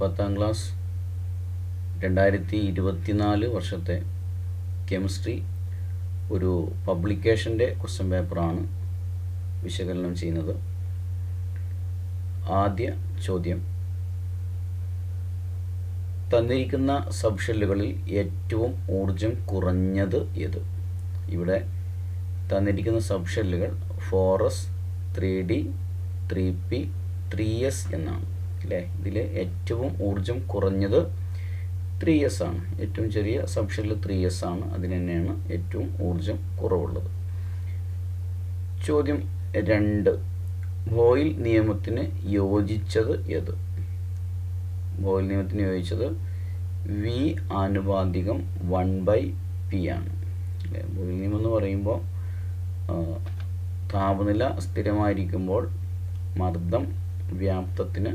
10ാം class 2024 വർഷത്തെ chemistry ഒരു പബ്ലിക്കേഷൻ്റെ question പേപ്പറാണ് വിശകലനം ചെയ്യുന്നത്. ആദ്യ ചോദ്യം: തന്നിരിക്കുന്ന സബ്ഷെല്ലുകളിൽ ഏറ്റവും ഊർജം കുറഞ്ഞത് ഏത്? ഇവിടെ തന്നിരിക്കുന്ന സബ്ഷെല്ലുകൾ 4s, 3d, 3p, 3s എന്നാണ് അല്ലേ. ഇതിൽ ഏറ്റവും ഊർജം കുറഞ്ഞത് 3s ആണ്. ഏറ്റവും ചെറിയ സബ്ഷെല്ല് 3s ആണ്. അതിന് തന്നെയാണ് ഏറ്റവും ഊർജം കുറവുള്ളത്. ചോദ്യം 2: ബോയിൽ നിയമത്തിന് യോജിച്ചത് ഏത്? ബോയിൽ നിയമത്തിന് യോജിച്ചത് V ആനുപാതികം 1/P ആണ് അല്ലേ. ബോയിൽ നിയമം എന്ന് പറയുമ്പോൾ താപനില സ്ഥിരമായിരിക്കുമ്പോൾ മർദ്ദം വ്യാപ്തത്തിന്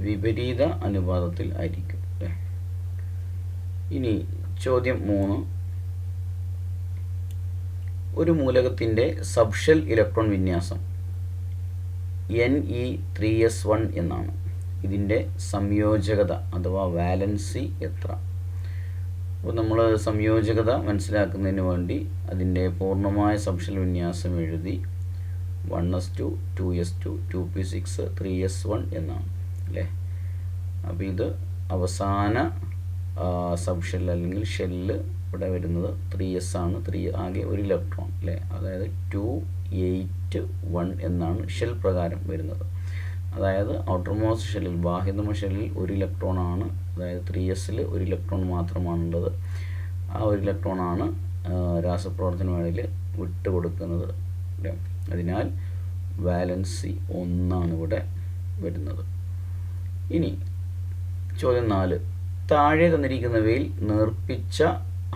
വിപരീത അനുപാതത്തിൽ ആയിരിക്കും അല്ലേ. ഇനി ചോദ്യം 3: ഒരു മൂലകത്തിൻ്റെ സബ്ഷെൽ ഇലക്ട്രോൺ വിന്യാസം Ne3s1 എന്നാണ്. ഇതിൻ്റെ സംയോജകത അഥവാ വാലൻസി എത്ര? അപ്പോൾ നമ്മൾ സംയോജകത മനസ്സിലാക്കുന്നതിന് വേണ്ടി അതിൻ്റെ പൂർണ്ണമായ സബ്ഷെൽ വിന്യാസം എഴുതി 1s2, 2s2, 2p6, 3s1 എന്നാണ് അല്ലേ. അപ്പോൾ ഇത് അവസാന സബ്ഷെൽ അല്ലെങ്കിൽ ഷെല്ല് ഇവിടെ വരുന്നത് 3s ആണ്. 3 ആകെ ഒരു ഇലക്ട്രോൺ അല്ലേ. അതായത് 281 എന്നാണ് ഷെൽ പ്രകാരം വരുന്നത്. അതായത് ഔട്ടർ മോസ്റ്റ് ഷെല്ലിൽ, ബാഹ്യതമ ഷെല്ലിൽ ഒരു ഇലക്ട്രോൺ ആണ്. അതായത് 3sൽ ഒരു ഇലക്ട്രോൺ മാത്രമാണുള്ളത്. ആ ഒരു ഇലക്ട്രോണാണ് രാസപ്രവർത്തന വേളയിൽ വിട്ടുകൊടുക്കുന്നത് അല്ലേ. അതിനാൽ വാലൻസി 1 ആണ് ഇവിടെ വരുന്നത്. ഇനി ചോദ്യം 4: താഴെ തന്നിരിക്കുന്നവയിൽ നേർപ്പിച്ച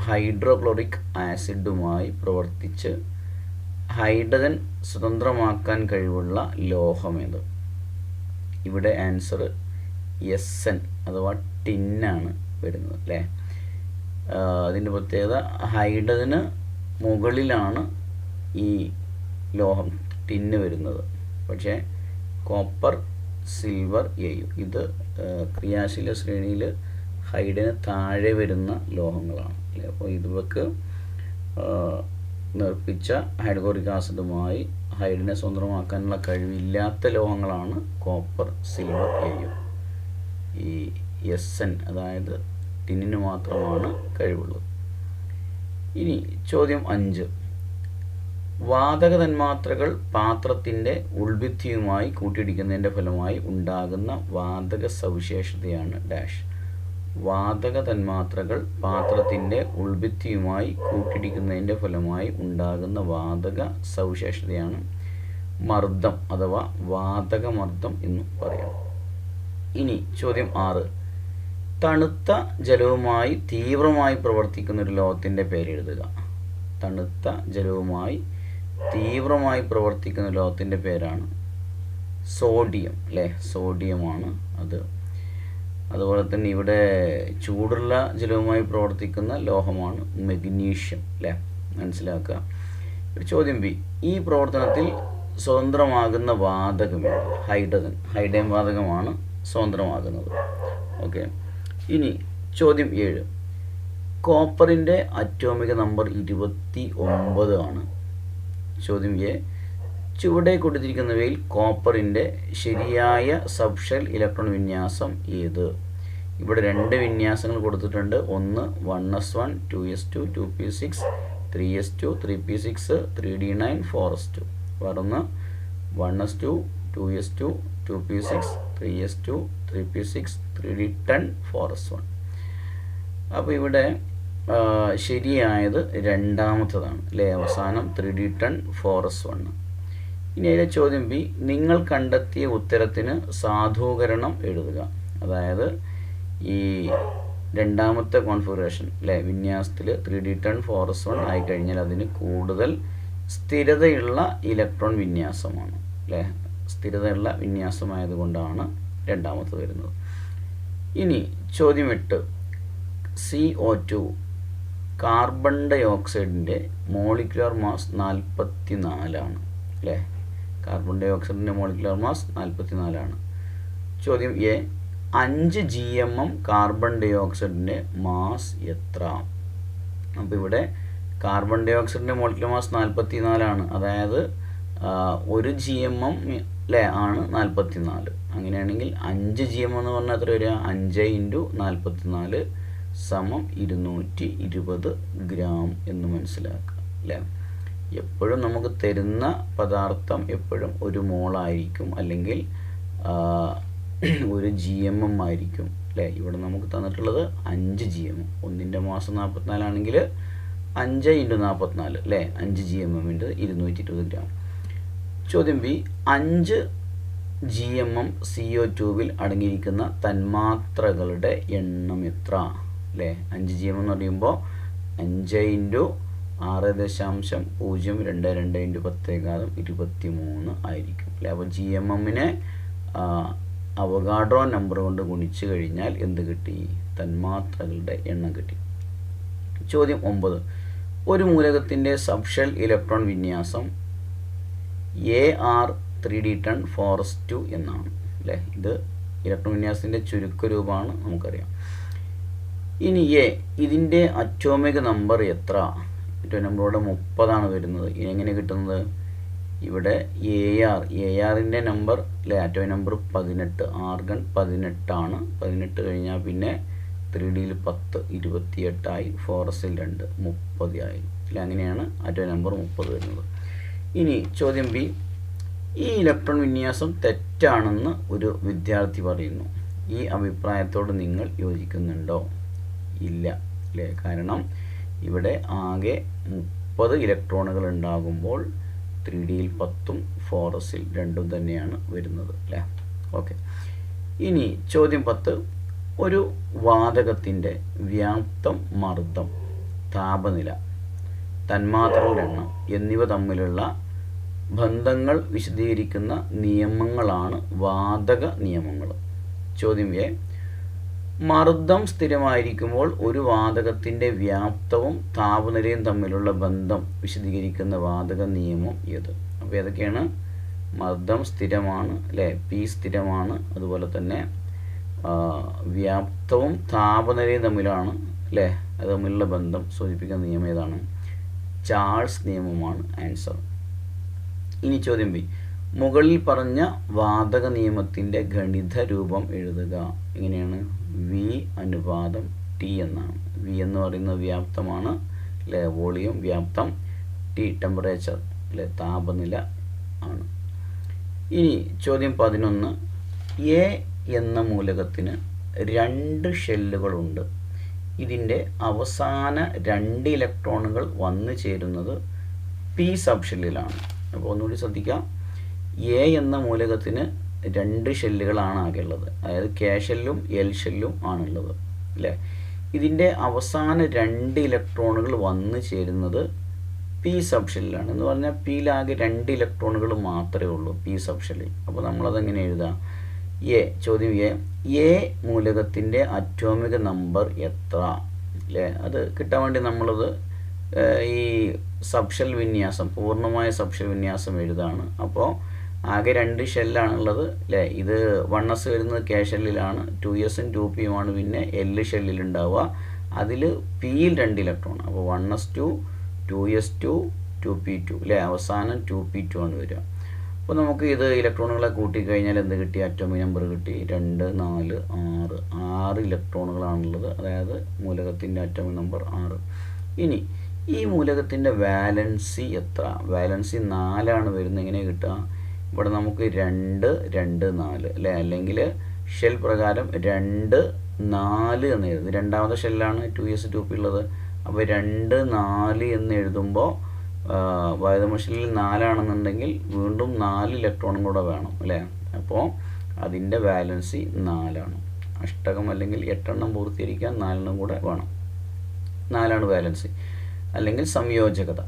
ഹൈഡ്രോക്ലോറിക് ആസിഡുമായി പ്രവർത്തിച്ച് ഹൈഡ്രജൻ സ്വതന്ത്രമാക്കാൻ കഴിവുള്ള ലോഹമേത്? ഇവിടെ ആൻസർ Sn അഥവാ ടിന്നാണ് വരുന്നത് അല്ലേ. അതിൻ്റെ പ്രത്യേകത ഹൈഡ്രജന് മുകളിലാണ് ഈ ലോഹം ടിന്ന് വരുന്നത്. പക്ഷേ കോപ്പർ, സിൽവർ, എയു ഇത് ക്രിയാശീല ശ്രേണിയിൽ ഹൈഡ്രജന് താഴെ വരുന്ന ലോഹങ്ങളാണ് അല്ലേ. അപ്പോൾ ഇവക്ക് നേർപ്പിച്ച ഹൈഡ്രോക്ലോറിക് ആസിഡുമായി ഹൈഡ്രജനെ സ്വതന്ത്രമാക്കാനുള്ള കഴിവില്ലാത്ത ലോഹങ്ങളാണ് കോപ്പർ, സിൽവർ, എയു. ഈ Sn അതായത് ടിന്നിന് മാത്രമാണ് കഴിവുള്ളത്. ഇനി ചോദ്യം 5: വാതക തന്മാത്രകൾ പാത്രത്തിൻ്റെ ഉൾഭിത്തിയുമായി കൂട്ടിയിടിക്കുന്നതിൻ്റെ ഫലമായി ഉണ്ടാകുന്ന വാതക സവിശേഷതയാണ് ഡാഷ്. വാതക തന്മാത്രകൾ പാത്രത്തിൻ്റെ ഉൾഭിത്തിയുമായി കൂട്ടിയിടിക്കുന്നതിൻ്റെ ഫലമായി ഉണ്ടാകുന്ന വാതക സവിശേഷതയാണ് മർദ്ദം അഥവാ വാതകമർദ്ദം എന്നും പറയാം. ഇനി ചോദ്യം 6: തണുത്ത ജലവുമായി തീവ്രമായി പ്രവർത്തിക്കുന്ന ഒരു ലോഹത്തിൻ്റെ പേരെഴുതുക. തണുത്ത ജലവുമായി തീവ്രമായി പ്രവർത്തിക്കുന്ന ലോഹത്തിൻ്റെ പേരാണ് സോഡിയം അല്ലേ. സോഡിയമാണ് അത്. അതുപോലെ തന്നെ ഇവിടെ ചൂടുള്ള ജലവുമായി പ്രവർത്തിക്കുന്ന ലോഹമാണ് മഗ്നീഷ്യം അല്ലേ. മനസ്സിലാക്കുക. ചോദ്യം ബി: ഈ പ്രവർത്തനത്തിൽ സ്വതന്ത്രമാകുന്ന വാതകമേത്? ഹൈഡ്രജൻ വാതകമാണ് സ്വതന്ത്രമാകുന്നത്. ഓക്കെ. ഇനി ചോദ്യം 7: കോപ്പറിൻ്റെ അറ്റോമിക നമ്പർ 29 ആണ്. ചോദ്യം എ: ചുവടെ കൊടുത്തിരിക്കുന്നവയിൽ കോപ്പറിൻ്റെ ശരിയായ സബ്ഷെൽ ഇലക്ട്രോൺ വിന്യാസം ഏത്? ഇവിടെ 2 വിന്യാസങ്ങൾ കൊടുത്തിട്ടുണ്ട്. ഒന്ന് 1s1, 2s2, 2p6, 3s2, 3p6, 3d9, 4s2. വേറൊന്ന് 1s2, 2s2, 2p6, 3s2, 3p6, 3d10, 4s1. അപ്പോൾ ഇവിടെ ശരിയായത് രണ്ടാമത്തതാണ് അല്ലേ. അവസാനം 3d10, 4s1. ഇനി അതിലെ ചോദ്യം ബി: നിങ്ങൾ കണ്ടെത്തിയ ഉത്തരത്തിന് സാധൂകരണം എഴുതുക. അതായത് ഈ രണ്ടാമത്തെ കോൺഫിഗറേഷൻ അല്ലേ, വിന്യാസത്തിൽ 3d10, 4s1 ആയിക്കഴിഞ്ഞാൽ അതിന് കൂടുതൽ സ്ഥിരതയുള്ള ഇലക്ട്രോൺ വിന്യാസമാണ് അല്ലേ. സ്ഥിരതയുള്ള വിന്യാസമായതുകൊണ്ടാണ് രണ്ടാമത്തെ വരുന്നത്. ഇനി ചോദ്യം 8: CO2 കാർബൺ ഡൈ ഓക്സൈഡിൻ്റെ മോളിക്കുലർ മാസ് 44 ആണ് അല്ലേ. കാർബൺ ഡൈ ഓക്സൈഡിൻ്റെ മോളിക്കുലർ മാസ് 44 ആണ്. ചോദ്യം എ: 5 GMM കാർബൺ ഡൈ ഓക്സൈഡിൻ്റെ മാസ് എത്ര? അപ്പോൾ ഇവിടെ കാർബൺ ഡൈ ഓക്സൈഡിൻ്റെ മോളിക്കുലർ മാസ് 44ആണ്. അതായത് 1 GMM അല്ലേ ആണ് 44. അങ്ങനെയാണെങ്കിൽ 5 GMM എന്ന് പറഞ്ഞാൽ എത്ര വരിക? 5 × 44 = 220 ഗ്രാം എന്ന് മനസ്സിലാക്കുക അല്ലേ. എപ്പോഴും നമുക്ക് തരുന്ന പദാർത്ഥം എപ്പോഴും 1 മോളായിരിക്കും, അല്ലെങ്കിൽ 1 GMM ആയിരിക്കും അല്ലേ. ഇവിടെ നമുക്ക് തന്നിട്ടുള്ളത് 5 GMM. ഒന്നിൻ്റെ മാസം 44 ആണെങ്കിൽ 5 × 44 അല്ലേ, 5 GMM × 220 ഗ്രാം. ചോദ്യം ബി, 5 GMM CO2 അടങ്ങിയിരിക്കുന്ന തന്മാത്രകളുടെ എണ്ണം എത്ര? അല്ലേ, 5 GMM എന്ന് പറയുമ്പോൾ 5 × 6.022 × 10⁻23 ആയിരിക്കും അല്ലേ. അപ്പോൾ GMM-നെ അവഗാഡ്രോ നമ്പർ കൊണ്ട് ഗുണിച്ച് കഴിഞ്ഞാൽ എന്ത് കിട്ടി? തന്മാത്രകളുടെ എണ്ണം കിട്ടി. ചോദ്യം 9. ഒരു മൂലകത്തിൻ്റെ സബ്ഷെൽ ഇലക്ട്രോൺ വിന്യാസം AR3D10 4s2 എന്നാണ് അല്ലേ. ഇത് ഇലക്ട്രോൺ വിന്യാസത്തിൻ്റെ ചുരുക്കരൂപമാണ്, നമുക്കറിയാം. ഇനി ഇതിൻ്റെ അറ്റോമിക് നമ്പർ എത്ര? അറ്റോമിക് നമ്പറോടെ 30 വരുന്നത്. ഇനി എങ്ങനെ കിട്ടുന്നത്? ഇവിടെ AR-ൻ്റെ നമ്പർ അല്ലേ, അറ്റോമിക് നമ്പർ 18, ആർഗൺ 18 18 കഴിഞ്ഞാൽ പിന്നെ 3D 10, 28 4s 2, 30 അല്ലേ. അങ്ങനെയാണ് അറ്റോമിക് നമ്പർ 30 വരുന്നത്. ഇനി ചോദ്യം ബി, ഈ ഇലക്ട്രോൺ വിന്യാസം തെറ്റാണെന്ന് ഒരു വിദ്യാർത്ഥി പറയുന്നു. ഈ അഭിപ്രായത്തോട് നിങ്ങൾ യോജിക്കുന്നുണ്ടോ? ഇല്ല അല്ലേ. കാരണം ഇവിടെ ആകെ 30 ഇലക്ട്രോണുകൾ ഉണ്ടാകുമ്പോൾ 3D 10, 4s 2 തന്നെയാണ് വരുന്നത് അല്ലേ. ഓക്കെ. ഇനി ചോദ്യം 10. ഒരു വാതകത്തിൻ്റെ വ്യാപ്തം, മർദ്ദം, താപനില, തന്മാത്രകളുടെ എണ്ണം എന്നിവ തമ്മിലുള്ള ബന്ധങ്ങൾ വിശദീകരിക്കുന്ന നിയമങ്ങളാണ് വാതക നിയമങ്ങൾ. ചോദ്യം എ, മർദ്ദം സ്ഥിരമായിരിക്കുമ്പോൾ ഒരു വാതകത്തിൻ്റെ വ്യാപ്തവും താപനിലയും തമ്മിലുള്ള ബന്ധം വിശദീകരിക്കുന്ന വാതക നിയമം ഏത്? അപ്പോൾ ഏതൊക്കെയാണ്? മർദ്ദം സ്ഥിരമാണ് അല്ലേ, P സ്ഥിരമാണ്. അതുപോലെ തന്നെ വ്യാപ്തവും താപനിലയും തമ്മിലാണ് അല്ലേ, അത് തമ്മിലുള്ള ബന്ധം സൂചിപ്പിക്കുന്ന നിയമം ഏതാണ്? ചാൾസ് നിയമമാണ് ആൻസർ. ഇനി ചോദ്യം ബി, മുകളിൽ പറഞ്ഞ വാതക നിയമത്തിൻ്റെ ഗണിത രൂപം എഴുതുക. എങ്ങനെയാണ്? V/T എന്നാണ്. V എന്ന് പറയുന്നത് വ്യാപ്തമാണ് അല്ലേ, വോളിയം, വ്യാപ്തം, T ടെമ്പറേച്ചർ അല്ലേ, താപനില ആണ്. ഇനി ചോദ്യം 11. A എന്ന മൂലകത്തിന് 2 ഷെല്ലുകളുണ്ട്. ഇതിൻ്റെ അവസാന 2 ഇലക്ട്രോണുകൾ വന്നു ചേരുന്നത് P സബ്ഷെല്ലിലാണ്. അപ്പോൾ ഒന്നുകൂടി ശ്രദ്ധിക്കാം. A എന്ന മൂലകത്തിന് 2 ഷെല്ലുകളാണ് ആകെയുള്ളത്. അതായത് K ഷെല്ലും L ഷെല്ലും ആണുള്ളത് അല്ലേ. ഇതിൻ്റെ അവസാന 2 ഇലക്ട്രോണുകൾ വന്നു ചേരുന്നത് P സബ്ഷെല്ലിലാണ്. എന്ന് പറഞ്ഞാൽ Pയിലാകെ 2 ഇലക്ട്രോണുകൾ മാത്രമേ ഉള്ളൂ P സബ്ഷെല്ലിൽ. അപ്പോൾ നമ്മളതെങ്ങനെ എഴുതാം? ചോദ്യം A മൂലകത്തിൻ്റെ അറ്റോമിക് നമ്പർ എത്ര അല്ലേ. അത് കിട്ടാൻ വേണ്ടി നമ്മളത് ഈ സബ്ഷെൽ വിന്യാസം, പൂർണ്ണമായ സബ്ഷെൽ വിന്യാസം എഴുതാണ്. അപ്പോൾ ആകെ 2 ഷെല്ലാണുള്ളത് അല്ലേ. ഇത് 1s വരുന്നത് K ഷെല്ലിലാണ്, 2sഉം 2pയുമാണ് പിന്നെ L ഷെല്ലിലുണ്ടാവുക. അതിൽ Pയിൽ 2 ഇലക്ട്രോൺ. അപ്പോൾ 1s2, 2s2, 2p2 അല്ലേ. അവസാനം 2p2 ആണ് വരിക. അപ്പോൾ നമുക്ക് ഇത് ഇലക്ട്രോണുകളെ കൂട്ടിക്കഴിഞ്ഞാൽ എന്ത് കിട്ടി? അറ്റോമിക് നമ്പർ കിട്ടി. 2, 4, 6 ഇലക്ട്രോണുകളാണുള്ളത്. അതായത് മൂലകത്തിൻ്റെ അറ്റോമിക് നമ്പർ 6. ഇനി ഈ മൂലകത്തിൻ്റെ വാലൻസി എത്ര? വാലൻസി 4 വരുന്നത്. എങ്ങനെ കിട്ടുക? ഇവിടെ നമുക്ക് 2, 2, 4 അല്ലേ. അല്ലെങ്കിൽ ഷെൽ പ്രകാരം 2, 4 എന്ന് എഴുതുന്നത്. രണ്ടാമത്തെ ഷെല്ലാണ് 2s 2p ഉള്ളത്. അപ്പോൾ 2, 4 എന്ന് എഴുതുമ്പോൾ വായുതമോഷനിൽ 4 ആണെന്നുണ്ടെങ്കിൽ വീണ്ടും 4 ഇലക്ട്രോണും കൂടെ വേണം അല്ലേ. അപ്പോൾ അതിൻ്റെ വാലൻസി 4. അഷ്ടകം അല്ലെങ്കിൽ 8 പൂർത്തീകരിക്കാൻ 4 കൂടെ വേണം. 4 വാലൻസി അല്ലെങ്കിൽ സംയോജകത.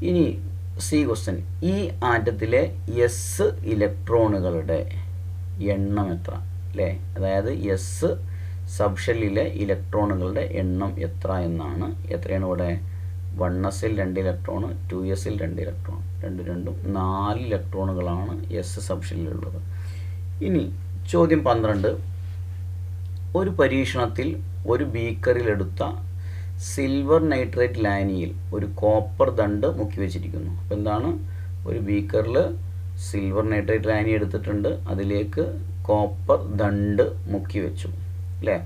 ഇനി സി ക്വസ്റ്റ്യൻ, ഈ ആറ്റത്തിലെ എസ് ഇലക്ട്രോണുകളുടെ എണ്ണം എത്ര അല്ലേ. അതായത് എസ് സബ്ഷെല്ലിലെ ഇലക്ട്രോണുകളുടെ എണ്ണം എത്ര എന്നാണ്. എത്രയാണ് ഇവിടെ? 1s 2 ഇലക്ട്രോൺ, 2s 2 ഇലക്ട്രോൺ, 2 4 ഇലക്ട്രോണുകളാണ് എസ് സബ്ഷെല്ലിലുള്ളത്. ഇനി ചോദ്യം 12. ഒരു പരീക്ഷണത്തിൽ ഒരു ബീക്കറിലെടുത്ത സിൽവർ നൈട്രേറ്റ് ലായനിയിൽ ഒരു കോപ്പർ ദണ്ട് മുക്കി വെച്ചിരിക്കുന്നു. അപ്പോൾ എന്താണ്, ഒരു ബീക്കറിൽ സിൽവർ നൈട്രേറ്റ് ലായനി എടുത്തിട്ടുണ്ട്, അതിലേക്ക് കോപ്പർ ദണ്ട് മുക്കി വെച്ചു അല്ലേ.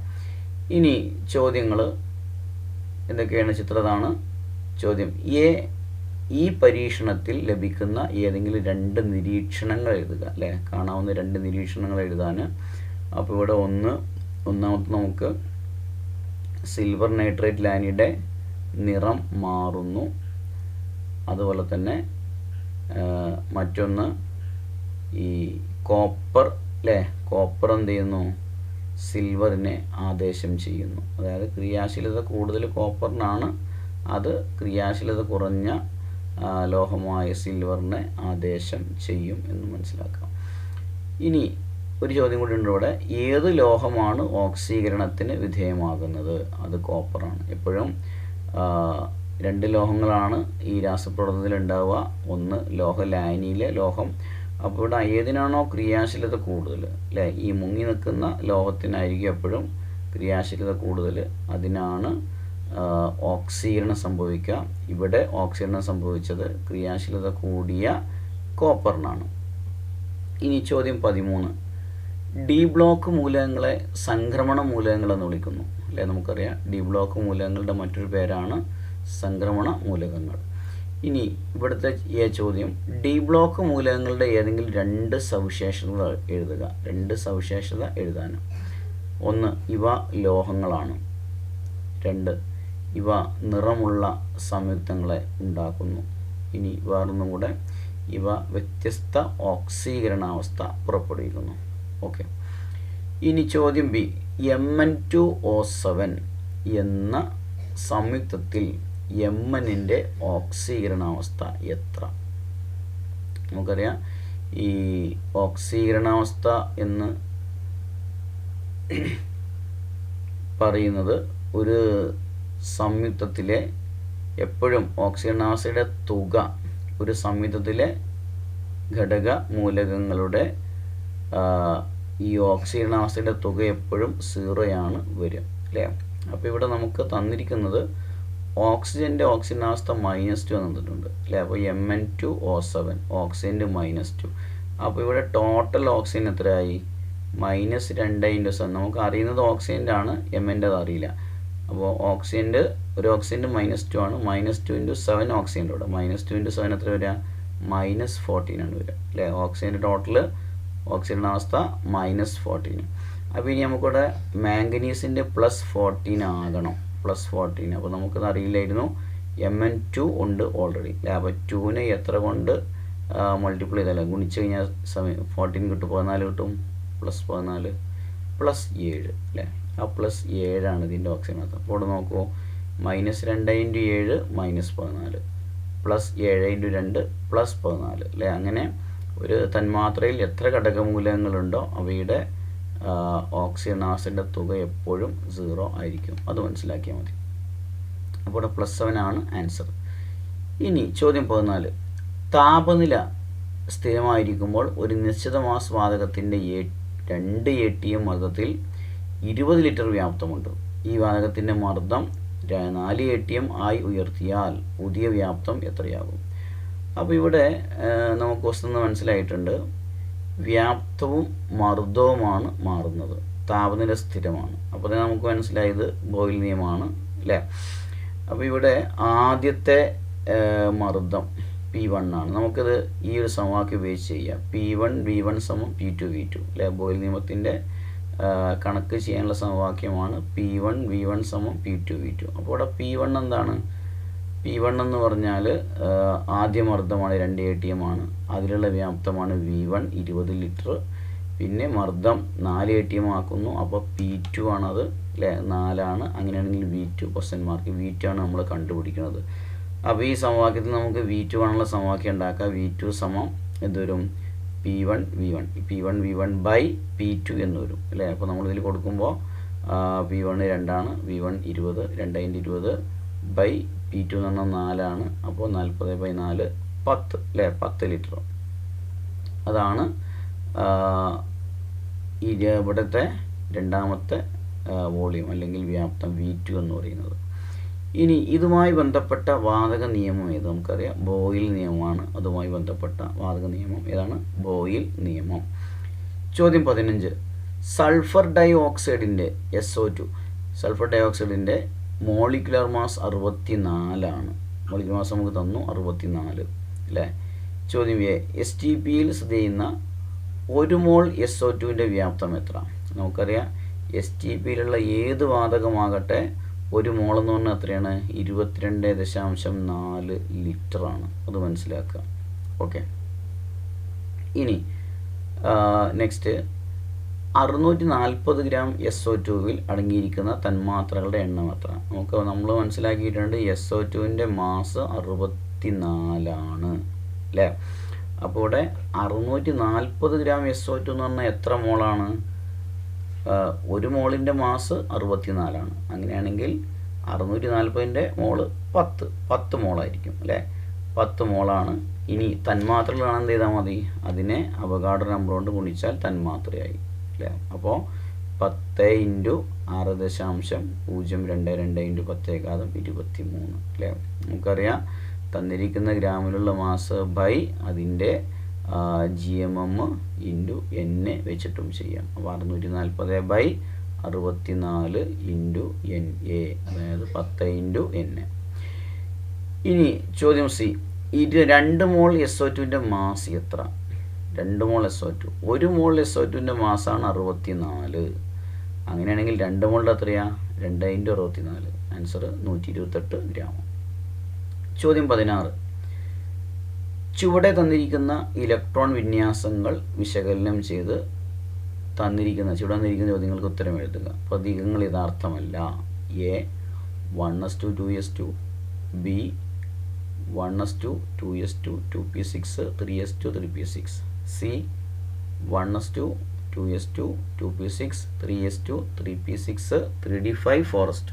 ഇനി ചോദ്യങ്ങൾ എന്തൊക്കെയാണ്? ചിത്രതാണ് ചോദ്യം. ഈ പരീക്ഷണത്തിൽ ലഭിക്കുന്ന ഏതെങ്കിലും 2 നിരീക്ഷണങ്ങൾ എഴുതുക അല്ലേ. കാണാവുന്ന 2 നിരീക്ഷണങ്ങൾ എഴുതാൻ. അപ്പോൾ ഇവിടെ ഒന്നാമത്തെ നമുക്ക് സിൽവർ നൈട്രേറ്റ് ലായനിയുടെ നിറം മാറുന്നു. അതുപോലെ തന്നെ മറ്റൊന്ന് ഈ കോപ്പർ അല്ലേ, കോപ്പർ എന്ത് ചെയ്യുന്നു, സിൽവറിനെ ആദേശം ചെയ്യുന്നു. അതായത് ക്രിയാശീലത കൂടുതൽ കോപ്പറിനാണ്, അത് ക്രിയാശീലത കുറഞ്ഞ ലോഹമായ സിൽവറിനെ ആദേശം ചെയ്യും എന്ന് മനസ്സിലാക്കാം. ഇനി ഒരു ചോദ്യം കൂടി ഉണ്ട് ഇവിടെ. ഏത് ലോഹമാണ് ഓക്സീകരണത്തിന് വിധേയമാകുന്നത്? അത് കോപ്പറാണ്. എപ്പോഴും 2 ലോഹങ്ങളാണ് ഈ രാസപ്രവർത്തനത്തിൽ ഉണ്ടാവുക. ഒന്ന് ലോഹ ലായനിയിലെ ലോഹം. അപ്പോൾ ഇവിടെ ഏതിനാണോ ക്രിയാശീലത കൂടുതൽ അല്ലേ, ഈ മുങ്ങി നിൽക്കുന്ന ലോഹത്തിനായിരിക്കും എപ്പോഴും ക്രിയാശീലത കൂടുതൽ, അതിനാണ് ഓക്സീകരണം സംഭവിക്കുക. ഇവിടെ ഓക്സീകരണം സംഭവിച്ചത് ക്രിയാശീലത കൂടിയ കോപ്പറിനാണ്. ഇനി ചോദ്യം 13. ഡി ബ്ലോക്ക് മൂലകങ്ങളെ സംക്രമണ മൂലകങ്ങൾ എന്ന് വിളിക്കുന്നു അല്ലേ. നമുക്കറിയാം ഡി ബ്ലോക്ക് മൂലകങ്ങളുടെ മറ്റൊരു പേരാണ് സംക്രമണ മൂലകങ്ങൾ. ഇനി ഇവിടുത്തെ ചോദ്യം, ഡി ബ്ലോക്ക് മൂലകങ്ങളുടെ ഏതെങ്കിലും 2 സവിശേഷതകൾ എഴുതുക. 2 സവിശേഷത എഴുതാനും. 1, ഇവ ലോഹങ്ങളാണ്. 2, ഇവ നിറമുള്ള സംയുക്തങ്ങളെ ഉണ്ടാക്കുന്നു. ഇനി വേറൊന്നും കൂടെ, ഇവ വ്യത്യസ്ത ഓക്സീകരണാവസ്ഥ പുറപ്പെടുവിക്കുന്നു. ഓക്കെ. ഇനി ചോദ്യം ബി. Mn2O7 എന്ന സംയുക്തത്തിൽ Mnൻ്റെ ഓക്സീകരണാവസ്ഥ എത്ര? നമുക്കറിയാം ഈ ഓക്സീകരണാവസ്ഥ എന്ന് പറയുന്നത് ഒരു സംയുക്തത്തിലെ എപ്പോഴും ഓക്സീകരണാവസ്ഥയുടെ തുക ഒരു സംയുക്തത്തിലെ ഘടക മൂലകങ്ങളുടെ ഈ ഓക്സീകരണാവസ്ഥയുടെ തുക എപ്പോഴും 0 വരിക അല്ലേ. അപ്പോൾ ഇവിടെ നമുക്ക് തന്നിരിക്കുന്നത് ഓക്സിജൻ്റെ ഓക്സീകരണാവസ്ഥ -2 തന്നിട്ടുണ്ട് അല്ലേ. അപ്പോൾ Mn2O7 ഓക്സിജൻ്റെ -2. അപ്പോൾ ഇവിടെ ടോട്ടൽ ഓക്സിജൻ എത്രയായി? -2 × 7. നമുക്ക് അറിയുന്നത് ഓക്സിജൻ്റെ ആണ്, Mൻ്റെ അത് അറിയില്ല. അപ്പോൾ ഓക്സിജൻ്റെ ഒരു ഓക്സിജൻ്റെ -2 ആണ്. -2 × 7 ഓക്സിജൻ്റെ ഇവിടെ. -2 × 7 എത്ര വരിക? -14 ആണ് വരിക അല്ലേ. ഓക്സിജൻ്റെ ടോട്ടൽ ഓക്സിജനാവസ്ഥ -14. അപ്പോൾ ഇനി നമുക്കിവിടെ മാംഗനീസിൻ്റെ +14 ആകണം. +14. അപ്പോൾ നമുക്കത് അറിയില്ലായിരുന്നു. Mn2 ഉണ്ട് ഓൾറെഡി അല്ലേ. അപ്പോൾ 2നെ എത്ര കൊണ്ട് മൾട്ടിപ്ലൈ ചെയ്താൽ ഗുണിച്ച് കഴിഞ്ഞാൽ 14 കിട്ടും, 14 കിട്ടും. +14 +7 അല്ലേ. ആ +7 ഇതിൻ്റെ ഓക്സിജനാവസ്ഥ. അപ്പോൾ ഇവിടെ നോക്കൂ, -2 × 7 -14 +7 × 2 +14 അല്ലേ. അങ്ങനെ ഒരു തന്മാത്രയിൽ എത്ര ഘടകമൂലകങ്ങളുണ്ടോ അവയുടെ ഓക്സിജനാവസ്ഥയുടെ തുക എപ്പോഴും 0 ആയിരിക്കും. അത് മനസ്സിലാക്കിയാൽ മതി. അപ്പോൾ ഇവിടെ +7 ആണ് ആൻസർ. ഇനി ചോദ്യം 14. താപനില സ്ഥിരമായിരിക്കുമ്പോൾ ഒരു നിശ്ചിത മാസ് വാതകത്തിൻ്റെ 2 ATM മർദ്ദത്തിൽ 20 ലിറ്റർ വ്യാപ്തമുണ്ട്. ഈ വാതകത്തിൻ്റെ മർദ്ദം 4 ATM ആയി ഉയർത്തിയാൽ പുതിയ വ്യാപ്തം എത്രയാകും? അപ്പോൾ ഇവിടെ നമുക്ക് ക്വസ്റ്റ്യൻ മനസ്സിലായിട്ടുണ്ട്. വ്യാപ്തവും മർദ്ദവുമാണ് മാറുന്നത്, താപനില സ്ഥിരമാണ്. അപ്പോൾ നമുക്ക് മനസ്സിലായത് ബോയിൽ നിയമമാണ് അല്ലേ. അപ്പോൾ ഇവിടെ ആദ്യത്തെ മർദ്ദം P1 ആണ്. നമുക്കത് ഈ ഒരു സമവാക്യം ഉപയോഗിച്ച് ചെയ്യാം. P1 V1 = P2 V2 അല്ലേ. ബോയിൽ നിയമത്തിൻ്റെ കണക്ക് ചെയ്യാനുള്ള സമവാക്യമാണ് P1 V1 = P2 V2. അപ്പോൾ ഇവിടെ P1 എന്താണ്? P1 എന്ന് പറഞ്ഞാൽ ആദ്യ മർദ്ദമാണ് 2 ATM ആണ്. അതിലുള്ള വ്യാപ്തമാണ് V1 20 ലിറ്റർ. പിന്നെ മർദ്ദം 4 ATM ആക്കുന്നു. അപ്പോൾ P2 ആണത് അല്ലേ, 4 ആണ്. അങ്ങനെയാണെങ്കിൽ V2 %. V2 ആണ് നമ്മൾ കണ്ടുപിടിക്കുന്നത്. അപ്പോൾ ഈ സമവാക്യത്തിൽ നമുക്ക് V2 ആണുള്ള സമവാക്യം ഉണ്ടാക്കാം. V2 എന്ത് വരും? P1 V1 P2 എന്ന് വരും അല്ലേ. അപ്പോൾ നമ്മളിതിൽ കൊടുക്കുമ്പോൾ P1 2 ആണ്, V1 20, 2 × 20 P2 എന്ന് പറഞ്ഞാൽ 4 ആണ്. അപ്പോൾ 40/4 10 അല്ലേ, 10 ലിറ്റർ. അതാണ് ഇവിടുത്തെ രണ്ടാമത്തെ വോളിയം അല്ലെങ്കിൽ വ്യാപ്തം V2 എന്ന് പറയുന്നത്. ഇനി ഇതുമായി ബന്ധപ്പെട്ട വാതക നിയമം ഏത്? നമുക്കറിയാം ബോയിൽ നിയമമാണ്. അതുമായി ബന്ധപ്പെട്ട വാതക നിയമം ഏതാണ്? ബോയിൽ നിയമം. ചോദ്യം 15. സൾഫർ ഡൈ ഓക്സൈഡിൻ്റെ SO2 സൾഫർ ഡൈ ഓക്സൈഡിൻ്റെ മോളിക്കുലർ മാസ് 64 മോളിക്കുലർ മാസ് നമുക്ക് തന്നു 64 അല്ലേ. ചോദ്യം A. STPയിൽ സ്ഥിതി ചെയ്യുന്ന 1 മോൾ SO2ൻ്റെ വ്യാപ്തം എത്ര? നമുക്കറിയാം STPയിലുള്ള ഏത് വാതകമാകട്ടെ 1 മോൾ എന്ന് പറഞ്ഞാൽ എത്രയാണ്? 22.4 ലിറ്ററാണ്. അത് മനസ്സിലാക്കുക. ഓക്കെ. ഇനി നെക്സ്റ്റ് 640 ഗ്രാം SO2വിൽ അടങ്ങിയിരിക്കുന്ന തന്മാത്രകളുടെ എണ്ണം എത്ര? നമ്മൾ മനസ്സിലാക്കിയിട്ടുണ്ട് SO2ൻ്റെ മാസ് 64 അല്ലേ. അപ്പോൾ ഇവിടെ 640 ഗ്രാം SO2 എന്ന് പറഞ്ഞാൽ എത്ര മോളാണ്? 1 മോളിൻ്റെ മാസ് 64. അങ്ങനെയാണെങ്കിൽ 640ൻ്റെ മോള് 10 മോളായിരിക്കും അല്ലേ. 10 മോളാണ്. ഇനി തന്മാത്രകളാണ് എന്ത് ചെയ്താൽ മതി? അതിനെ അവഗാഡ്രോ നമ്പർ കൊണ്ട് ഗുണിച്ചാൽ തന്മാത്രയായി അല്ലേ. അപ്പോൾ 10 × 6.022 × 10⁻³ 23 അല്ലേ. നമുക്കറിയാം തന്നിരിക്കുന്ന ഗ്രാമിലുള്ള മാസ് ബൈ അതിൻ്റെ GMM × N വെച്ചിട്ടും ചെയ്യാം. അപ്പോൾ 640/64 × NA അതായത് 10 × N. ഇനി ചോദ്യം C. 2 മോൾ SO2ൻ്റെ മാസ് എത്ര? 2 മോൾ SO2 1 മോൾ SO2ൻ്റെ മാസാണ് 64. അങ്ങനെയാണെങ്കിൽ 2 മോളിൻ്റെ എത്രയാ? 2 × 64. Answer 128 gram. ചോദ്യം 16. ചുവടെ തന്നിരിക്കുന്ന ഇലക്ട്രോൺ വിന്യാസങ്ങൾ വിശകലനം ചെയ്ത് ചുവടെ തന്നിരിക്കുന്ന ചോദ്യങ്ങൾക്ക് ഉത്തരം എഴുതുക. പ്രതീകങ്ങൾ യഥാർത്ഥമല്ല. A 1s2 2s2 B 1s2 2s2 2p6 3s2 3p6 C 1s2 2s2 2p6 3s2 3p6 3d5 4s2.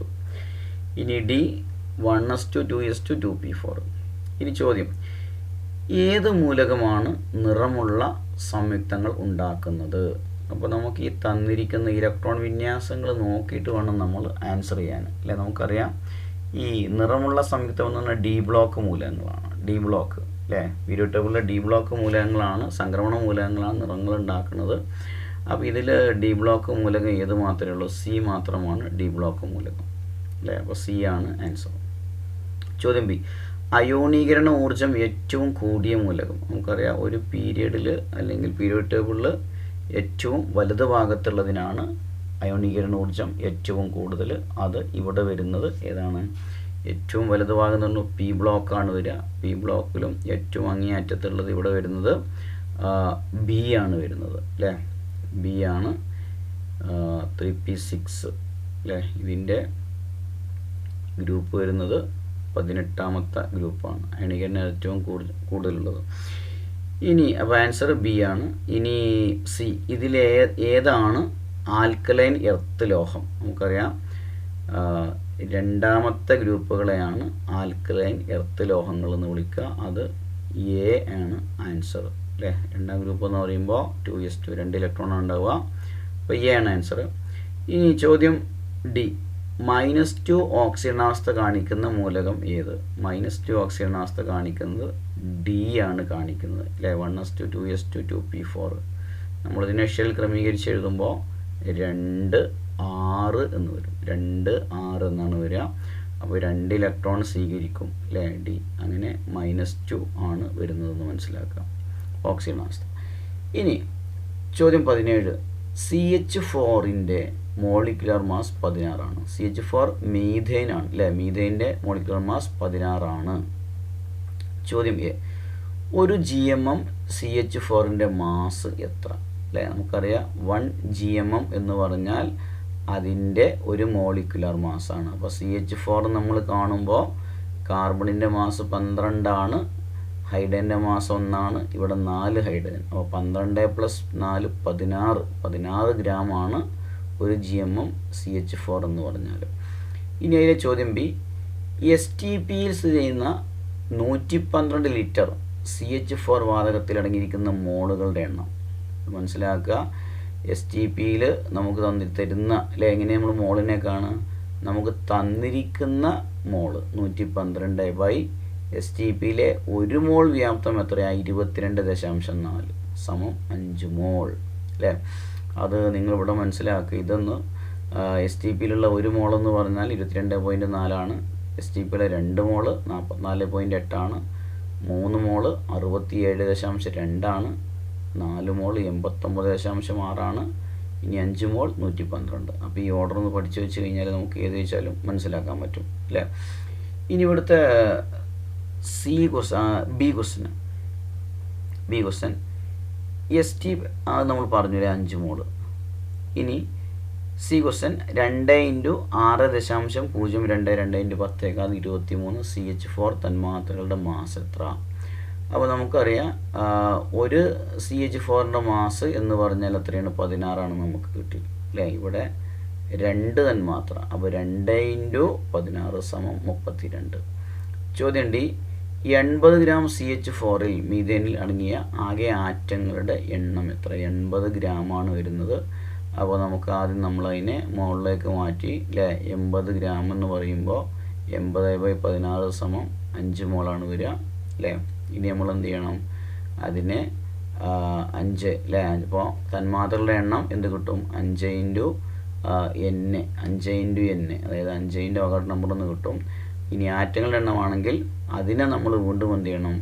ഇനി D 1s2 2s2 2p4. ഇനി ചോദ്യം, ഏത് മൂലകമാണ് നിറമുള്ള സംയുക്തങ്ങൾ ഉണ്ടാക്കുന്നത്? അപ്പോൾ നമുക്ക് ഈ തന്നിരിക്കുന്ന ഇലക്ട്രോൺ വിന്യാസങ്ങൾ നോക്കിയിട്ട് വേണം നമ്മൾ ആൻസർ ചെയ്യാൻ അല്ലേ. നമുക്കറിയാം ഈ നിറമുള്ള സംയുക്തം എന്ന് പറഞ്ഞാൽ D ബ്ലോക്ക് മൂലകങ്ങളാണ്. D ബ്ലോക്ക് അല്ലേ. പീരിയോഡിക് ടേബിളിലെ D ബ്ലോക്ക് മൂലകങ്ങളാണ്, സംക്രമണ മൂലകങ്ങളാണ് നിറങ്ങൾ ഉണ്ടാക്കുന്നത്. അപ്പോൾ ഇതിൽ D ബ്ലോക്ക് മൂലകം ഏത് മാത്രമേ ഉള്ളൂ? C മാത്രമാണ് D ബ്ലോക്ക് മൂലകം അല്ലേ. അപ്പോൾ C ആണ് ആൻസർ. ചോദ്യം B. അയോണീകരണ ഊർജ്ജം ഏറ്റവും കൂടിയ മൂലകം. നമുക്കറിയാം ഒരു പീരിയഡിൽ അല്ലെങ്കിൽ പീരിയോഡിക് ടേബിളിൽ ഏറ്റവും വലത് ഭാഗത്തുള്ളതിനാണ് അയോണീകരണ ഊർജ്ജം ഏറ്റവും കൂടുതൽ. അത് ഇവിടെ വരുന്നത് ഏതാണ്? ഏറ്റവും വലത് ഭാഗം എന്ന് പറഞ്ഞാൽ P ബ്ലോക്കാണ് വരിക. P ബ്ലോക്കിലും ഏറ്റവും അങ്ങേയറ്റത്തുള്ളത് ഇവിടെ വരുന്നത് B ആണ് വരുന്നത് അല്ലേ. B ആണ് 3p6 അല്ലേ. ഇതിൻ്റെ ഗ്രൂപ്പ് വരുന്നത് 18ാമത്തെ ഗ്രൂപ്പാണ്. അയോണീകരണം ഏറ്റവും കൂടുതലുള്ളത്. ഇനി അപ്പോൾ ആൻസർ B ആണ്. ഇനി C. ഏതാണ് ആൽക്കലൈൻ എർത്ത് ലോഹം? നമുക്കറിയാം രണ്ടാമത്തെ ഗ്രൂപ്പുകളെയാണ് ആൽക്കലൈൻ എർത്ത് ലോഹങ്ങൾ എന്ന് വിളിക്കുക. അത് A ആണ് ആൻസർ അല്ലേ. രണ്ടാം ഗ്രൂപ്പ് എന്ന് പറയുമ്പോൾ 2s2 2 ഇലക്ട്രോണാണ് ഉണ്ടാവുക. അപ്പോൾ A ആണ് ആൻസർ. ഇനി ചോദ്യം D. -2 ഓക്സിജനാവസ്ഥ കാണിക്കുന്ന മൂലകം ഏത്? -2 ഓക്സിജനാവസ്ഥ കാണിക്കുന്നത് D ആണ് കാണിക്കുന്നത് അല്ലേ. 1s2 2s2 2p4. നമ്മളിതിനെ ഷെൽ ക്രമീകരിച്ച് എഴുതുമ്പോൾ 2 6 എന്ന് വരും. 2 6 എന്നാണ് വരിക. അപ്പോൾ 2 ഇലക്ട്രോൺ സ്വീകരിക്കും അല്ലേ D. അങ്ങനെ -2 ആണ് വരുന്നതെന്ന് മനസ്സിലാക്കുക ഓക്സിജനാവസ്ഥ. ഇനി ചോദ്യം 17. CH4ൻ്റെ മോളിക്കുലർ മാസ് 16 ആണ്. CH4 മീഥേൻ ആണ് അല്ലേ. മീഥേൻ്റെ മോളിക്കുലർ മാസ് 16 ആണ്. ചോദ്യം A. ഒരു GMM CH4ൻ്റെ മാസ് എത്ര അല്ലേ. നമുക്കറിയാം 1 GMM എന്ന് പറഞ്ഞാൽ അതിൻ്റെ ഒരു മോളിക്കുലർ മാസാണ്. അപ്പോൾ CH4 നമ്മൾ കാണുമ്പോൾ കാർബണിൻ്റെ മാസ് 12 ആണ്, ഹൈഡ്രജൻ്റെ മാസ് 1 ആണ്. ഇവിടെ 4 ഹൈഡ്രജൻ. അപ്പോൾ 12 + 4 16 ഗ്രാമാണ് ഒരു GMM CH4 എന്ന് പറഞ്ഞാൽ. ഇനി അതിലെ ചോദ്യം B. STPയിൽ സ്ഥിതി ചെയ്യുന്ന 112 ലിറ്റർ CH4 വാതകത്തിൽ അടങ്ങിയിരിക്കുന്ന മോളുകളുടെ എണ്ണം മനസ്സിലാക്കുക. STPയിൽ നമുക്ക് തരുന്ന അല്ലെ, എങ്ങനെ നമ്മൾ മോളിനെ കാണുക, നമുക്ക് തന്നിരിക്കുന്ന മോൾ 112 STPയിലെ 1 മോൾ വ്യാപ്തം എത്രയാണ്, 22.4 സമം 5 മോൾ അല്ലേ. അത് നിങ്ങളിവിടെ മനസ്സിലാക്കുക. ഇതൊന്ന് STPയിലുള്ള 1 മോൾ എന്ന് പറഞ്ഞാൽ 22.4 ആണ്. STPയിലെ 2 മോള് 44.8 ആണ്. 3 മോള് 67.2 ആണ്. 4 മോള് 89.6 ആണ്. ഇനി 5 മോൾ 112. അപ്പോൾ ഈ ഓർഡർ ഒന്ന് പഠിച്ചു വെച്ച് കഴിഞ്ഞാൽ നമുക്ക് ഏത് വെച്ചാലും മനസ്സിലാക്കാൻ പറ്റും അല്ലേ. ഇനി ഇവിടുത്തെ ബി ക്വസ്റ്റ്യൻ ST അത് നമ്മൾ പറഞ്ഞില്ലേ 5 മോള്. ഇനി C ക്വസ്റ്റ്യൻ 2 × 6.022 × 10 23 CH4 തന്മാത്രകളുടെ മാസ് എത്ര. അപ്പോൾ നമുക്കറിയാം ഒരു CH4ൻ്റെ മാസ് എന്ന് പറഞ്ഞാൽ എത്രയാണ്, 16 ആണ് നമുക്ക് കിട്ടി അല്ലേ. ഇവിടെ 2 തന്മാത്ര, അപ്പോൾ 2 × 16 = 32. ചോദ്യം D, 80 ഗ്രാം CH4ൽ മീഥേനിൽ അടങ്ങിയ ആകെ ആറ്റങ്ങളുടെ എണ്ണം എത്ര. 80 ഗ്രാമാണ് വരുന്നത്. അപ്പോൾ നമുക്ക് ആദ്യം നമ്മളതിനെ മുകളിലേക്ക് മാറ്റി അല്ലേ. 80 ഗ്രാം എന്ന് പറയുമ്പോൾ 80/16 = 5 മോളാണ് വരിക അല്ലേ. ഇനി നമ്മൾ എന്ത് ചെയ്യണം, അതിനെ 5 അല്ലേ. അപ്പോൾ തന്മാത്രകളുടെ എണ്ണം എന്ത് കിട്ടും, 5 × n, 5 × n, അതായത് 5 ൻ്റെ അവകാശ നമ്പർ എന്ന് കിട്ടും. ഇനി ആറ്റങ്ങളുടെ എണ്ണമാണെങ്കിൽ അതിനെ നമ്മൾ വീണ്ടും എന്ത് ചെയ്യണം,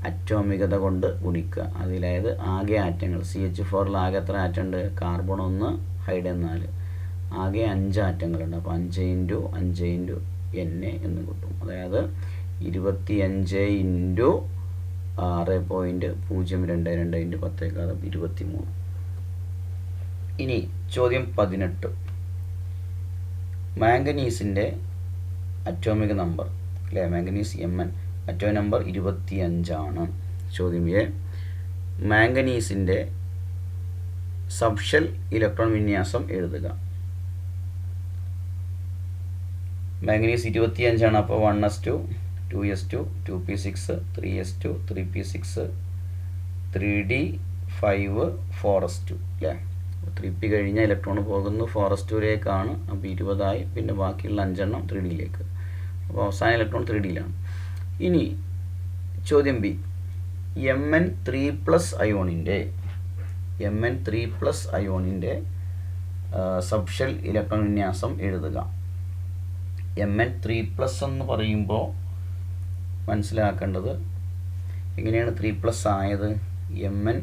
അറ്റോമികത കൊണ്ട് ഗുണിക്കുക. അതിലായത് ആകെ ആറ്റങ്ങൾ CH4ൽ ആകെ എത്ര ആറ്റമുണ്ട്, കാർബൺ 1, ഹൈഡ്രജൻ 4, ആകെ 5 ആറ്റങ്ങളുണ്ട്. അപ്പോൾ 5 × 5 × n എന്ന് കിട്ടും. അതായത് 25 × 6.022 × 10 23. ഇനി ചോദ്യം 18. മാംഗനീസിൻ്റെ അറ്റോമിക് നമ്പർ അല്ലേ, മാംഗനീസ് Mn അറ്റോമിക് നമ്പർ 25 ആണ്. ചോദ്യം A, മാംഗനീസിൻ്റെ സബ്ഷെൽ ഇലക്ട്രോൺ വിന്യാസം എഴുതുക. മാംഗനീസ് 25 ആണ്. അപ്പോൾ 1s2 2s2 2p6 3s2 3p6 3d5 4s2 അല്ലേ. 3p കഴിഞ്ഞാൽ ഇലക്ട്രോൺ പോകുന്നു 4s2ലേക്കാണ്. അപ്പോൾ 20 പിന്നെ ബാക്കിയുള്ള 5 എണ്ണം 3dയിലേക്ക്. അപ്പോൾ അവസാന ഇലക്ട്രോൺ 3dയിലാണ്. ഇനി ചോദ്യം B, Mn3+ അയോണിൻ്റെ സബ്ഷെൽ ഇലക്ട്രോൺ വിന്യാസം എഴുതുക. Mn3+ എന്ന് പറയുമ്പോൾ മനസ്സിലാക്കേണ്ടത് എങ്ങനെയാണ് 3+ ആയത്. Mn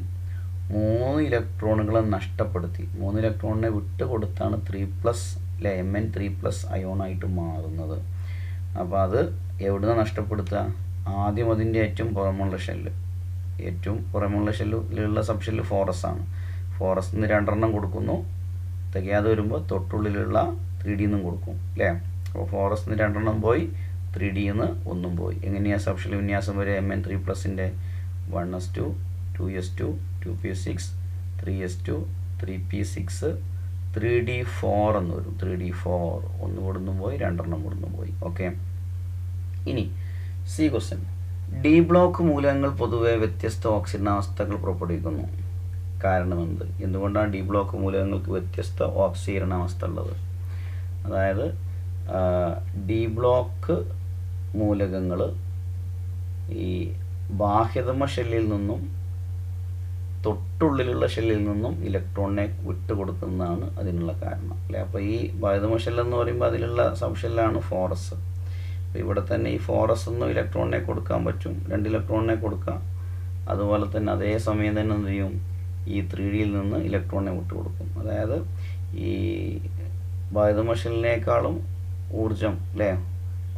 3 ഇലക്ട്രോണുകളെ നഷ്ടപ്പെടുത്തി, 3 ഇലക്ട്രോണിനെ വിട്ട് കൊടുത്താണ് 3+ അല്ലെ Mn3+ അയോണായിട്ട് മാറുന്നത്. അപ്പോൾ അത് എവിടുന്ന് നഷ്ടപ്പെടുത്തുക, ആദ്യം അതിൻ്റെ ഏറ്റവും പുറമുള്ള ഷെല്ലിലുള്ള സബ്ഷെല്ല് 4s ആണ്. 4s നിന്ന് 2 എണ്ണം കൊടുക്കുന്നു, തികയാതെ വരുമ്പോൾ തൊട്ടുള്ളിലുള്ള 3d നിന്നും കൊടുക്കും അല്ലേ. അപ്പോൾ 4s നിന്ന് 2 എണ്ണം പോയി, 3d നിന്ന് 1 പോയി. എങ്ങനെയാണ് സബ്ഷെൽ വിന്യാസം വരെ Mn3+ൻ്റെ 1s2 2s2 2p6 3s2 3p6 3d4 എന്ന് വരും. 3d4 1 കൊടുന്നും പോയി, 2 എണ്ണം കൊടുന്നും പോയി. ഓക്കെ. ഇനി C ക്വസ്റ്റ്യൻ, D ബ്ലോക്ക് മൂലകങ്ങൾ പൊതുവെ വ്യത്യസ്ത ഓക്സീകരണാവസ്ഥകൾ പുറപ്പെടുവിക്കുന്നു. കാരണം എന്തുകൊണ്ടാണ് D ബ്ലോക്ക് മൂലകങ്ങൾക്ക് വ്യത്യസ്ത ഓക്സീകരണാവസ്ഥ ഉള്ളത്. അതായത് D ബ്ലോക്ക് മൂലകങ്ങൾ ഈ ബാഹ്യതമ ഷെല്ലിൽ നിന്നും തൊട്ടുള്ളിലുള്ള ഷെല്ലിൽ നിന്നും ഇലക്ട്രോണിനെ വിട്ടുകൊടുക്കുന്നതാണ് അതിനുള്ള കാരണം അല്ലേ. അപ്പോൾ ഈ ബാഹ്യതമ ഷെല്ലെന്ന് പറയുമ്പോൾ അതിലുള്ള സബ്ഷെല്ലാണ് 4s. അപ്പോൾ ഇവിടെ തന്നെ ഈ 4s ഒന്നും ഇലക്ട്രോണിനെ കൊടുക്കാൻ പറ്റും, 2 ഇലക്ട്രോണിനെ കൊടുക്കാം. അതുപോലെ തന്നെ അതേ സമയം തന്നെ എന്ത് ചെയ്യും, ഈ 3dയിൽ നിന്ന് ഇലക്ട്രോണിനെ വിട്ടുകൊടുക്കും. അതായത് ഈ ബാഹ്യതമ ഷെല്ലിനേക്കാളും ഊർജം അല്ലേ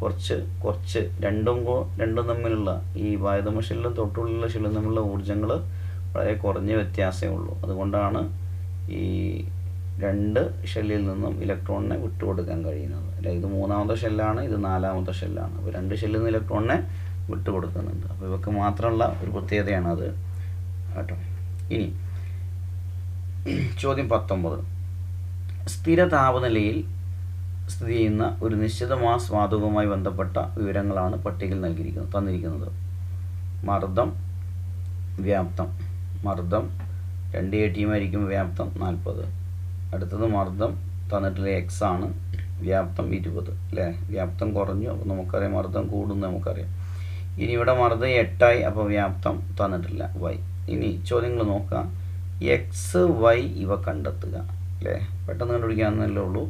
കുറച്ച് രണ്ടും തമ്മിലുള്ള ഈ ബാഹ്യതമ ഷെല്ലും തൊട്ടുള്ളിലുള്ള ഷെല്ലും തമ്മിലുള്ള ഊർജ്ജങ്ങൾ വളരെ കുറഞ്ഞ വ്യത്യാസമേ ഉള്ളൂ. അതുകൊണ്ടാണ് ഈ 2 ഷെല്ലിൽ നിന്നും ഇലക്ട്രോണിനെ വിട്ടുകൊടുക്കാൻ കഴിയുന്നത് അല്ലേ. ഇത് 3ാമത്തെ ഷെല്ലാണ്, ഇത് 4ാമത്തെ ഷെല്ലാണ്. അപ്പോൾ 2 ഷെല്ലിൽ നിന്ന് ഇലക്ട്രോണിനെ വിട്ടുകൊടുക്കുന്നുണ്ട്. അപ്പോൾ ഇവർക്ക് മാത്രമുള്ള ഒരു പ്രത്യേകതയാണ് അത് കേട്ടോ. ഇനി ചോദ്യം 19. സ്ഥിര താപനിലയിൽ സ്ഥിതി ചെയ്യുന്ന ഒരു നിശ്ചിത മാസ് വാതകവുമായി ബന്ധപ്പെട്ട വിവരങ്ങളാണ് പട്ടികയിൽ തന്നിരിക്കുന്നത്. മർദ്ദം, വ്യാപ്തം, 2 ATM ആയിരിക്കും വ്യാപ്തം 40. അടുത്തത് മർദ്ദം തന്നിട്ടുള്ള എക്സ് ആണ്, വ്യാപ്തം 20 അല്ലേ. വ്യാപ്തം കുറഞ്ഞു, അപ്പോൾ നമുക്കറിയാം മർദ്ദം കൂടുന്നു നമുക്കറിയാം. ഇനി ഇവിടെ മർദ്ദം 8 അപ്പോൾ വ്യാപ്തം തന്നിട്ടില്ല വൈ. ഇനി ചോദ്യങ്ങൾ നോക്കാം. എക്സ് വൈ ഇവ കണ്ടെത്തുക അല്ലേ. പെട്ടെന്ന് കണ്ടുപിടിക്കാമെന്നല്ലേ ഉള്ളൂ.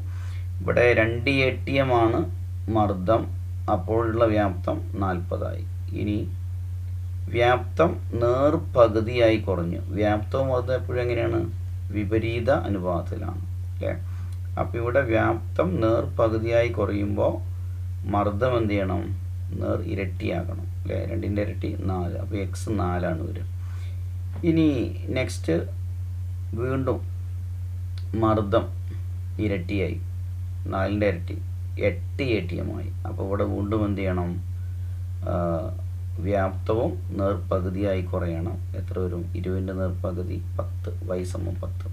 ഇവിടെ 2 ATM ആണ് മർദ്ദം, അപ്പോഴുള്ള വ്യാപ്തം 40. ഇനി വ്യാപ്തം നേർപകുതിയായി കുറഞ്ഞു. വ്യാപ്തവും മർദ്ദം എപ്പോഴും എങ്ങനെയാണ്? വിപരീത അനുപാതത്തിലാണ് അല്ലേ. അപ്പോൾ ഇവിടെ വ്യാപ്തം നേർപകുതിയായി കുറയുമ്പോൾ മർദ്ദം എന്ത് ചെയ്യണം? നേർ ഇരട്ടിയാക്കണം അല്ലേ. 2ൻ്റെ ഇരട്ടി 4, അപ്പോൾ എക്സ് 4 വരിക. ഇനി നെക്സ്റ്റ് വീണ്ടും മർദ്ദം ഇരട്ടിയായി, 4ൻ്റെ ഇരട്ടി 8 ATM ആയി. അപ്പോൾ ഇവിടെ വീണ്ടും എന്ത് ചെയ്യണം? വ്യാപ്തവും നേർപകുതിയായി കുറയണം. എത്ര വരും? 20ൻ്റെ നേർപകുതി 10, y = 10.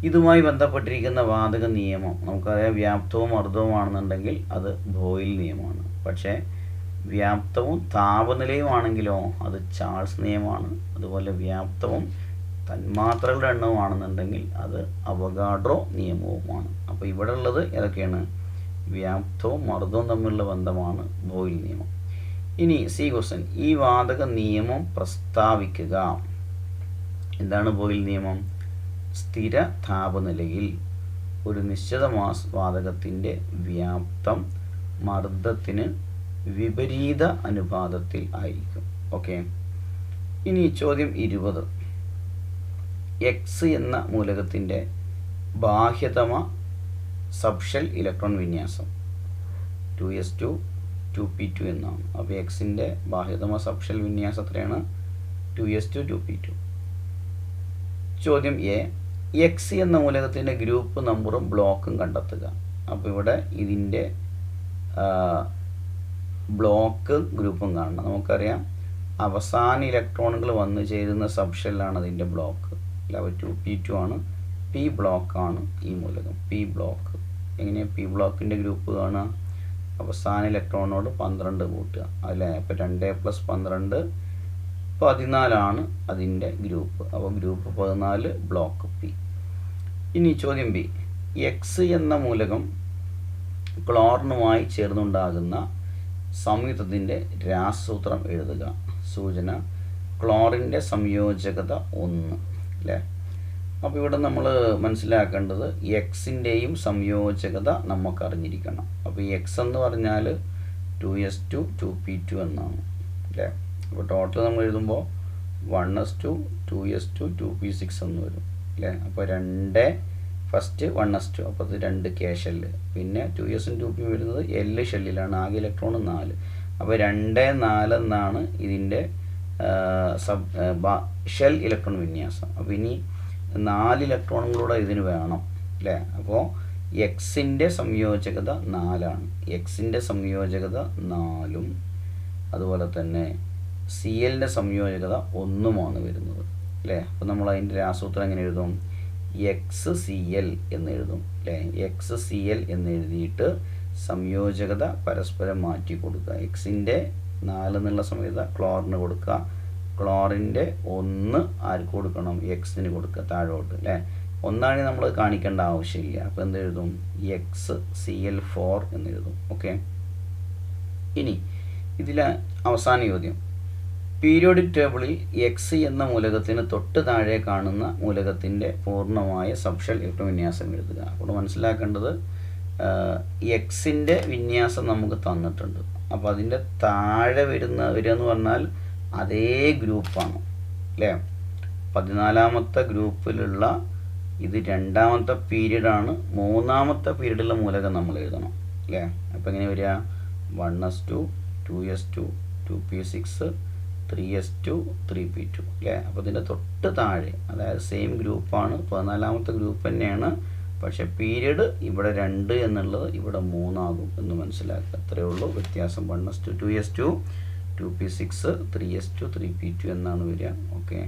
ഇതുമായി ബന്ധപ്പെട്ടിരിക്കുന്ന വാതക നിയമം നമുക്കറിയാം. വ്യാപ്തവും മർദ്ദവുമാണെന്നുണ്ടെങ്കിൽ അത് ബോയിൽ നിയമമാണ്. പക്ഷേ വ്യാപ്തവും താപനിലയും ആണെങ്കിലോ അത് ചാൾസ് നിയമമാണ്. അതുപോലെ വ്യാപ്തവും തന്മാത്രകളുടെ എണ്ണവുമാണെന്നുണ്ടെങ്കിൽ അത് അവഗാഡ്രോ നിയമവുമാണ്. അപ്പോൾ ഇവിടെ ഉള്ളത് ഏതൊക്കെയാണ്? വ്യാപ്തവും മർദ്ദവും തമ്മിലുള്ള ബന്ധമാണ് ബോയിൽ നിയമം. ഇനി സി ക്വസ്റ്റ്യൻ, ഈ വാതക നിയമം പ്രസ്താവിക്കുക. എന്താണ് ബോയിൽ നിയമം? സ്ഥിര താപനിലയിൽ ഒരു നിശ്ചിത മാസ് വാതകത്തിൻ്റെ വ്യാപ്തം മർദ്ദത്തിന് വിപരീത അനുപാതത്തിൽ ആയിരിക്കും. ഓക്കെ. ഇനി ചോദ്യം 20. എക്സ് എന്ന മൂലകത്തിൻ്റെ ബാഹ്യതമ സബ്ഷെൽ ഇലക്ട്രോൺ വിന്യാസം 2s2 2p2 എന്നാണ്. അപ്പോൾ എക്സിൻ്റെ ബാഹ്യതമ സബ്ഷെൽ വിന്യാസം എത്രയാണ്? 2s2 2p2. ചോദ്യം എ, എക്സ് എന്ന മൂലകത്തിൻ്റെ ഗ്രൂപ്പ് നമ്പറും ബ്ലോക്കും കണ്ടെത്തുക. അപ്പോൾ ഇവിടെ ഇതിൻ്റെ ബ്ലോക്ക് ഗ്രൂപ്പും കാണണം. നമുക്കറിയാം അവസാന ഇലക്ട്രോണുകൾ വന്നു ചേരുന്ന സബ്ഷെല്ലാണ് അതിൻ്റെ ബ്ലോക്ക്. അല്ല, 2p2 ആണ്. പി ബ്ലോക്കാണ് ഈ മൂലകം. പി ബ്ലോക്ക് എങ്ങനെയാണ് പി ബ്ലോക്കിൻ്റെ ഗ്രൂപ്പ് കാണുക? അവസാന ഇലക്ട്രോണിനോട് 12 കൂട്ടുക അല്ലേ. അപ്പോൾ 2 + 12 14 അതിൻ്റെ ഗ്രൂപ്പ്. അപ്പോൾ ഗ്രൂപ്പ് 14 ബ്ലോക്ക് പി. ഇനി ചോദ്യം ബി, എക്സ് എന്ന മൂലകം ക്ലോറിനുമായി ചേർന്നുണ്ടാകുന്ന സംയുക്തത്തിൻ്റെ രാസസൂത്രം എഴുതുക. സൂചന, ക്ലോറിൻ്റെ സംയോജകത 1 അല്ലേ. അപ്പോൾ ഇവിടെ നമ്മൾ മനസ്സിലാക്കേണ്ടത് എക്സിൻ്റെയും സംയോജകത നമുക്ക് അറിഞ്ഞിരിക്കണം. അപ്പോൾ എക്സ് എന്ന് പറഞ്ഞാൽ 2s2 2p2 എന്നാണ് അല്ലേ. അപ്പോൾ ടോട്ടൽ നമ്മൾ എഴുതുമ്പോൾ 1s2 2s2 2p6 എന്ന് വരും അല്ലേ. അപ്പോൾ 2 ഫസ്റ്റ് 1s2, അപ്പോൾ അത് 2 K ഷെല്ല്. പിന്നെ 2s ഉം 2p വരുന്നത് L ഷെല്ലിലാണ്. ആകെ ഇലക്ട്രോൺ 4. അപ്പോൾ 2 4 എന്നാണ് ഇതിൻ്റെ ഷെൽ ഇലക്ട്രോൺ വിന്യാസം. അപ്പോൾ ഇനി 4 ഇലക്ട്രോണുകളൂടെ ഇതിന് വേണം അല്ലേ. അപ്പോൾ എക്സിൻ്റെ സംയോജകത 4. എക്സിൻ്റെ സംയോജകത 4 അതുപോലെ തന്നെ CLൻ്റെ സംയോജകത 1 വരുന്നത് അല്ലേ. അപ്പോൾ നമ്മൾ അതിൻ്റെ രാസസൂത്രം എങ്ങനെ എഴുതും? XCl എന്ന് എഴുതും അല്ലേ. XCl എന്ന് എഴുതിയിട്ട് സംയോജകത പരസ്പരം മാറ്റി കൊടുക്കുക. എക്സിൻ്റെ 4 എന്നുള്ള സംയോജകത ക്ലോറിന് കൊടുക്കുക. ക്ലോറിൻ്റെ 1 ആർക്ക് കൊടുക്കണം? എക്സിന് കൊടുക്കുക താഴോട്ട് അല്ലേ. 1 നമ്മൾ കാണിക്കേണ്ട ആവശ്യമില്ല. അപ്പോൾ എന്തെഴുതും? XCl4 എന്ന് എഴുതും. ഓക്കെ. ഇനി ഇതിലെ അവസാന ചോദ്യം, പീരിയോഡിക് ടേബിളിൽ എക്സ് എന്ന മൂലകത്തിന് തൊട്ട് താഴെ കാണുന്ന മൂലകത്തിൻ്റെ പൂർണ്ണമായ സബ്ഷെൽ ഇലക്ട്രോൺ വിന്യാസം എഴുതുക. അപ്പോൾ മനസ്സിലാക്കേണ്ടത് എക്സിൻ്റെ വിന്യാസം നമുക്ക് തന്നിട്ടുണ്ട്. അപ്പോൾ അതിൻ്റെ താഴെ വരിക എന്ന് പറഞ്ഞാൽ അതേ ഗ്രൂപ്പാണ് അല്ലേ. 14ാമത്തെ ഗ്രൂപ്പിലുള്ള ഇത് 2ാമത്തെ പീരീഡാണ്. 3ാമത്തെ പീരീഡിലുള്ള മൂലകം നമ്മൾ എഴുതണം അല്ലേ. അപ്പോൾ എങ്ങനെ വരിക? 1s2 2s2 2p6 3s2 3p2 അല്ലേ. അപ്പോൾ ഇതിൻ്റെ തൊട്ട് താഴെ, അതായത് സെയിം ഗ്രൂപ്പാണ്, 14ാമത്തെ ഗ്രൂപ്പ് തന്നെയാണ്. പക്ഷേ പീരീഡ് ഇവിടെ 2 എന്നുള്ളത് ഇവിടെ 3 ആകും എന്ന് മനസ്സിലാക്കുക. അത്രയേ ഉള്ളൂ വ്യത്യാസം. 1s2 2s2 2p6 3s2 3p2 എന്നാണ് വരിക. ഓക്കെ.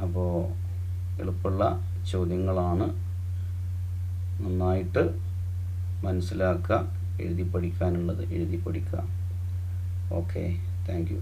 അപ്പോൾ എളുപ്പമുള്ള ചോദ്യങ്ങളാണ്. നന്നായിട്ട് മനസ്സിലാക്കുക. എഴുതി പഠിക്കാനുള്ളത് എഴുതി പഠിക്കുക. Okay, thank you.